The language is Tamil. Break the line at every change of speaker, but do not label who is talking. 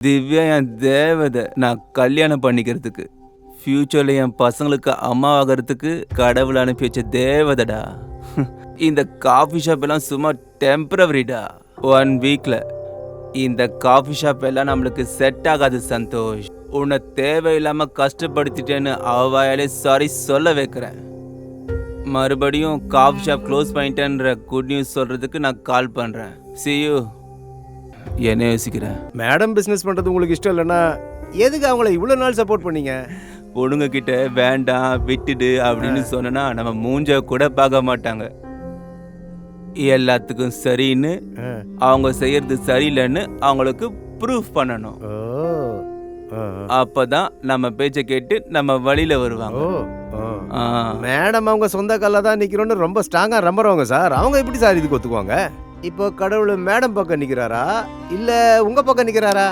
திவ்யா என் தேவதை. நான் கல்யாணம் பண்ணிக்கிறதுக்கு, ஃபியூச்சர்ல என் பசங்களுக்கு அம்மா ஆகிறதுக்கு கடவுள் அனுப்பி வச்ச தேவதைடா. இந்த காஃபி ஷாப் எல்லாம் சும்மா டெம்பரவரிடா. 1 வீக்ல இந்த காஃபி ஷாப் எல்லாம் நம்மளுக்கு செட் ஆகாது சந்தோஷ். உன்னை தேவையில்லாம கஷ்டப்படுத்திட்டேன்னு அவாயாலே சாரி சொல்ல வைக்கிறேன். மறுபடியும் காஃபி ஷாப் க்ளோஸ் பண்ணிட்டேன்ற குட் நியூஸ் சொல்றதுக்கு நான் கால் பண்றேன். See you. என்ன யோசிக்கிறேன்?
மேடம் பிஸ்னஸ் பண்ணுறது உங்களுக்கு இஷ்டம் இல்லைன்னா எதுக்கு அவங்கள இவ்வளோ நாள் சப்போர்ட் பண்ணீங்க?
பொண்ணுங்க கிட்ட வேண்டாம் விட்டுடு அப்படின்னு சொன்னா நம்ம மூஞ்ச கூட பார்க்க மாட்டாங்க. எல்லாத்துக்கும் சரின்னு அவங்க செய்யறது சரியில்லைன்னு அவங்களுக்கு ப்ரூஃப் பண்ணணும்.
ஓ ஆ,
அப்பதான் நம்ம பேச்சை கேட்டு நம்ம வழியில வருவாங்க.
ஓ ஆ.
ஆ.
மேடம் அவங்க சொந்த காலில் தான் நிற்கிறோன்னு ரொம்ப ஸ்ட்ராங்காக நம்புறவங்க சார். அவங்க எப்படி சார் இதுக்கு ஒத்துக்குவாங்க? இப்போ கடவுள் மேடம் பக்கம் நிற்கிறாரா இல்லை உங்கள் பக்கம் நிற்கிறாரா?